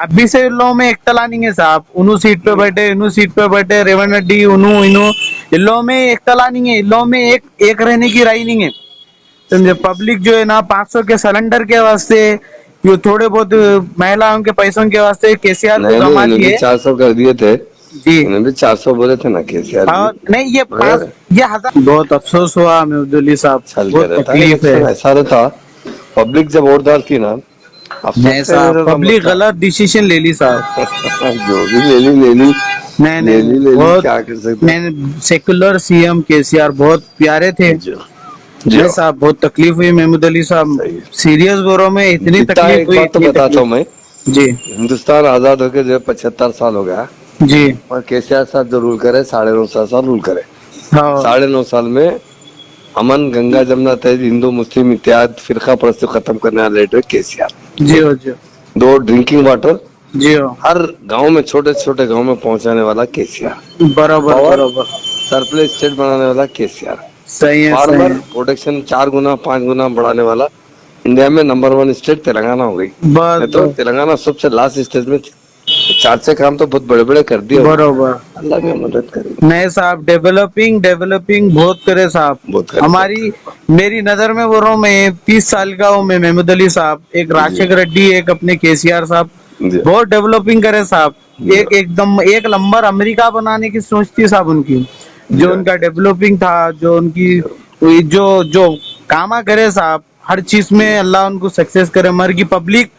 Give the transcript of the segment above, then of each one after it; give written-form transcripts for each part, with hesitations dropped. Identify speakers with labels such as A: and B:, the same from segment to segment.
A: अभी से इन लोगों में एकता लानी है साहब, उन्हों सीट पे बैठे, इन्हों सीट पे बैठे, रेवंत रेड्डी उन्हों इन्हों, इन लोगों में एकता लानी है, इन लोगों में एक रहने की राय नहीं है। समझे, पब्लिक जो है ना 500 के सिलेंडर के वास्ते, ये थोड़े बहुत महिलाओं के पैसों के वास्ते केसीआर को
B: नहीं,
A: गमा
B: इन्होंने भी
A: दिए
B: 400 कर दिए थे।
A: जी।
B: इन्होंने भी 400 बोले थे ना केसीआर जी।
A: हाँ नहीं, ये
B: मगर
A: ये हजार बहुत अफसोस हुआ महमूदुल्ली साहब,
B: चल
A: बहुत
B: कह रहता है
A: तकलीफ है।
B: इलेक्शन ऐसा रहता, पब्लिक जब वोट डालती ना, अब
A: नहीं
B: सबसे
A: साहब,
B: ज्यादा
A: पब्लिक
B: मसला
A: गलत डिसीजन ले ली साहब।
B: जो भी ले ली
A: नहीं नहीं,
B: ले ली,
A: बहुत
B: क्या कर सकते
A: नहीं, सेकुलर सीएम केसीआर बहुत प्यारे थे।
B: हैं।
A: नहीं साहब, बहुत तकलीफ हुई महमूदुल्ली साहब,
B: सही है।
A: सीरियस बोरो में इतनी
B: इतना
A: तकलीफ
B: एक
A: हुई,
B: बात तो
A: इतनी
B: बताता हूँ
A: तकलीफ।
B: मैं,
A: जी
B: हिंदुस्तान आजाद होकर जो 75 साल हो गया,
A: जी।
B: और केसीआर साहब जो रूल करे 9.5 साल रूल करे।
A: हाँ
B: 9.5 साल में अमन, गंगा जमुना तहजीब, हिंदू मुस्लिम इत्याद, फिरका परस्ती खत्म करने वाले लीडर केसीआर।
A: जी हो जी।
B: 2 ड्रिंकिंग वाटर
A: जी हो,
B: हर गांव में, छोटे छोटे गांव में पहुंचाने वाला केसीआर।
A: बराबर
B: और
A: बराबर,
B: सरप्लस स्टेट बनाने वाला केसीआर।
A: सही है सही
B: फार्मर
A: है।
B: प्रोटेक्शन 4 गुना 5 गुना बढ़ाने वाला। इंडिया में नंबर 1 स्टेट तेलंगाना हो गई।
A: बस
B: नहीं तो
A: बस,
B: तेलंगाना सबसे लास्ट स्टेज में 4 काम तो बहुत बड़े बड़े कर दिए उन्होंने।
A: बरोबर।
B: अल्लाह की मदद करे,
A: नहीं साहब, डेवलपिंग डेवलपिंग बहुत करे साहब।
B: बहुत करे, बहुत
A: हमारी मेरी नजर में बोल रहा हूँ, मैं 30 साल का हूँ, मैं महमूद अली साहब, एक
B: करे। जी
A: राजशेखर रेड्डी, एक अपने केसीआर साहब,
B: जी
A: बहुत डेवलपिंग करे साहब।
B: जी
A: एकदम एक नंबर अमेरिका बनाने की सोच थी साहब उनकी,
B: जी
A: जो उनका डेवलपिंग था, जो उनकी जो जो कामा करे साहब, हर चीज में अल्लाह उनको सक्सेस करे। मर की पब्लिक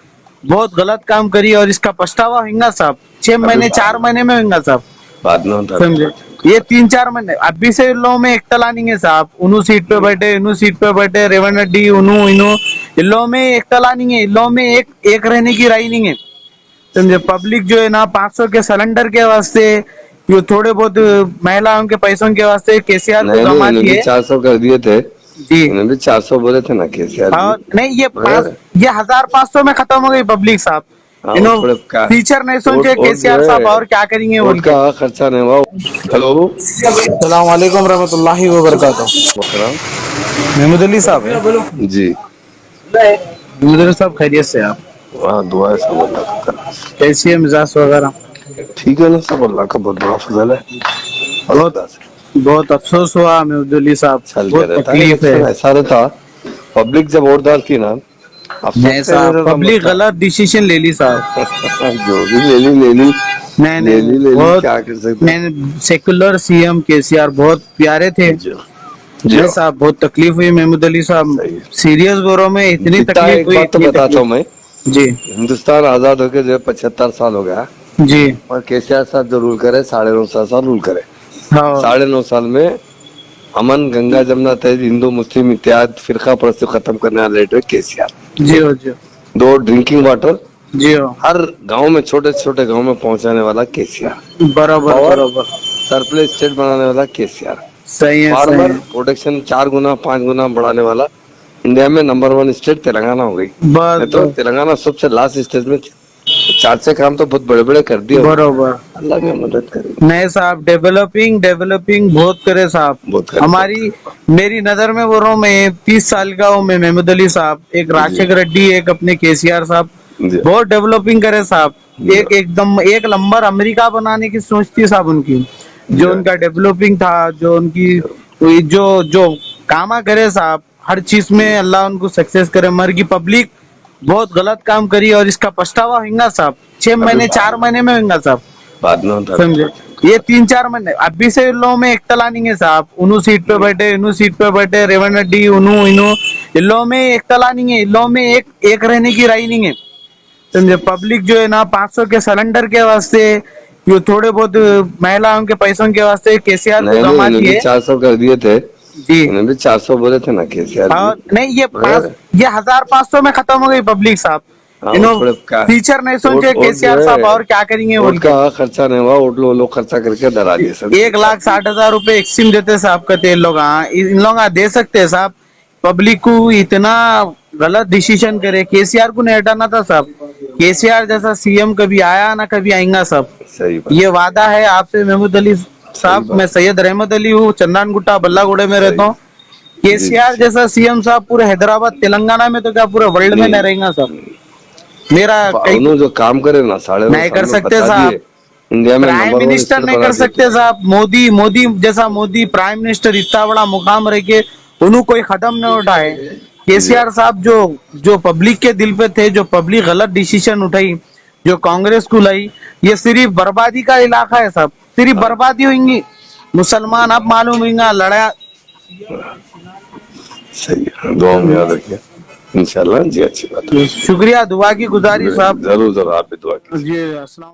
A: बहुत गलत काम करी और इसका पछतावा होगा साहब, 6
B: अभी
A: महीने 4 महीने में होगा साहब।
B: बाद में होता
A: समझे, ये 3-4 महीने अभी से इन लोगों में एकता लानी है साहब, उन्हों सीट पे बैठे, इन्हों सीट पे बैठे, रेवंत रेड्डी उन्हों इन्हों, इन लोगों में एकता लानी है, इन लोगों में एक रहने की राय नहीं है। समझे, पब्लिक जो है ना 500 के सिलेंडर के वास्ते, ये थोड़े बहुत महिलाओं के पैसों के वास्ते केसीआर को
B: नहीं,
A: गमा
B: इन्होंने भी
A: दिए
B: 400 कर दिए थे।
A: जी।
B: इन्होंने भी 400 बोले थे ना केसीआर
A: हाँ
B: जी।
A: नहीं,
B: मगर
A: ये 1500 में खत्म हो गई पब्लिक साहब।
B: हाँ,
A: इन्हों
B: थोड़े का
A: टीचर नहीं सोचे
B: वोट जो
A: केसीआर साहब
B: है,
A: और क्या करेंगे
B: वोट
A: बोल के।
B: का खर्चा नहीं हुआ। हेलो,
A: अस्सलाम वालेकुम रहमतुल्लाहि व बरकातहू।
B: मोहतरम
A: महमूद अली साहब है?
B: जी।
A: महमूद अली साहब खैरियत से आप?
B: वहाँ दुआ है, सब अल्लाह का करम।
A: कैसी है मिजाज वगैरह?
B: ठीक है ना, सब अल्लाह का बहुत बड़ा फजल है। और
A: बहुत
B: खुदा से
A: बहुत अफसोस हुआ महमूद अली साहब,
B: चल कह
A: बहुत
B: रहता है
A: तकलीफ है।
B: इलेक्शन ऐसा रहता, पब्लिक जब वोट डालती ना, अब
A: नहीं
B: सबसे
A: साहब,
B: ज्यादा
A: पब्लिक
B: मसला
A: गलत डिसीजन ले ली साहब।
B: जो भी ले ली
A: नहीं नहीं, बहुत
B: क्या कर सकते हैं।
A: नहीं, सेकुलर सीएम केसीआर बहुत प्यारे थे।
B: जी
A: नहीं साहब, बहुत तकलीफ हुई महमूद अली साहब,
B: सही है।
A: सीरियस बोरो में इतनी
B: इतना
A: तकलीफ
B: एक
A: हुई,
B: बात तो
A: इतनी
B: बताता हूँ
A: तकलीफ।
B: मैं,
A: जी
B: हिंदुस्तान आजाद होकर जो 75 साल हो गया,
A: जी।
B: और केसीआर साहब जो रूल करे 9.5 साल रूल करे।
A: हाँ
B: 9.5 साल में अमन, गंगा जमुना तहजीब, हिंदू मुस्लिम इत्याद, फिरका परस्ती खत्म करने वाले लीडर केसीआर।
A: जी हो जी।
B: 2 ड्रिंकिंग वाटर
A: जी हो,
B: हर गांव में, छोटे छोटे गांव में पहुंचाने वाला केसीआर।
A: बराबर
B: और
A: बराबर,
B: सरप्लस स्टेट बनाने वाला केसीआर।
A: सही है सही
B: फार्मर
A: है।
B: प्रोटेक्शन 4 गुना 5 गुना बढ़ाने वाला। इंडिया में नंबर 1 स्टेट तेलंगाना हो गई।
A: बस
B: नहीं तो
A: बस,
B: तेलंगाना सबसे लास्ट स्टेज में 4 काम तो बहुत बड़े बड़े कर दिए उन्होंने।
A: बरोबर।
B: अल्लाह की मदद करे,
A: नहीं साहब, डेवलपिंग डेवलपिंग बहुत करे साहब।
B: बहुत करे,
A: हमारी मेरी नजर में बोल रहा हूँ, मैं 30 साल का हूँ, मैं महमूद अली साहब, एक राजशेखर रेड्डी, एक अपने केसीआर साहब,
B: जी
A: बहुत डेवलपिंग करे साहब।
B: जी
A: एकदम एक नंबर अमेरिका बनाने की सोच थी साहब उनकी, जो उनका डेवलपिंग था, जो उनकी जो जो कामा करे साहब, हर चीज में अल्लाह उनको सक्सेस करे। मर की पब्लिक बहुत गलत काम करी और इसका पछतावा होगा साहब, 6 महीने 4 महीने में होगा साहब।
B: बाद में होता
A: समझे, ये 3-4 महीने अभी से इन लोगों में एकता लानी है साहब, उन्हों सीट पे बैठे, इन्हों सीट पे बैठे, रेवंत रेड्डी उन्हों इन्हों, इन लोगों में एकता लानी है, इन लोगों में एक रहने की राय नहीं है। समझे, पब्लिक जो है ना 500 के सिलेंडर के वास्ते, ये थोड़े बहुत महिलाओं के पैसों के वास्ते केसीआर को
B: नहीं,
A: गमा
B: इन्होंने भी
A: दिए
B: 400 कर दिए थे।
A: जी।
B: इन्होंने भी 400 बोले थे ना केसीआर
A: हाँ
B: जी।
A: नहीं,
B: मगर
A: ये 1500 में खत्म हो गई पब्लिक साहब।
B: हाँ,
A: इन्हों
B: थोड़े का
A: टीचर नहीं सोचे
B: वोट जो
A: केसीआर साहब
B: है,
A: और क्या करेंगे
B: वोट
A: बोल के।
B: का खर्चा नहीं हुआ, वोट लोग खर्चा करके डरा दिए सब।
A: 1,60,000 रुपए एक सिम देते साहब, कहते इन लोग, हाँ इन लोग दे सकते हैं साहब। पब्लिक को इतना गलत डिसीजन करे, केसीआर को नहीं हटाना था साहब। केसीआर जैसा सीएम कभी आया ना कभी आएगा साहब,
B: सही बात,
A: ये वादा है आपसे महमूद अली साहब।
B: बात।
A: मैं सैयद रहमत अली हूँ, चंदन गुट्टा बल्लागुड़े में रहता हूँ। केसीआर जैसा सीएम साहब पूरे हैदराबाद तेलंगाना में तो क्या पूरे वर्ल्ड में नहीं रहेगा साहब। मेरा
B: उन्होंने जो काम करे ना 9.5
A: नहीं कर
B: साल में
A: सकते
B: बता
A: साहब।
B: दिए, इंडिया में
A: प्राइम
B: नंबर 1
A: मिनिस्टर
B: स्टेट
A: नहीं
B: बना
A: कर
B: दिया।
A: सकते साहब। मोदी मोदी जैसा मोदी प्राइम मिनिस्टर इतना बड़ा मुकाम रह के उन्होंने कोई कदम नहीं उठाए। केसीआर साहब जो पब्लिक के दिल पे थे, जो पब्लिक गलत डिसीजन उठाई, जो कांग्रेस को लाई, ये सिर्फ बर्बादी का इलाका है साहब, सिर्फ बर्बादी होंगी। मुसलमान अब मालूम होगा लड़ा।
B: सही है, दुआ में याद रखिए इंशाल्लाह जी, अच्छी बात है।
A: शुक्रिया, दुआ की गुजारिश साहब
B: जरूर जरूर, आप भी दुआ कीजिए।
A: जी। अस्सलाम।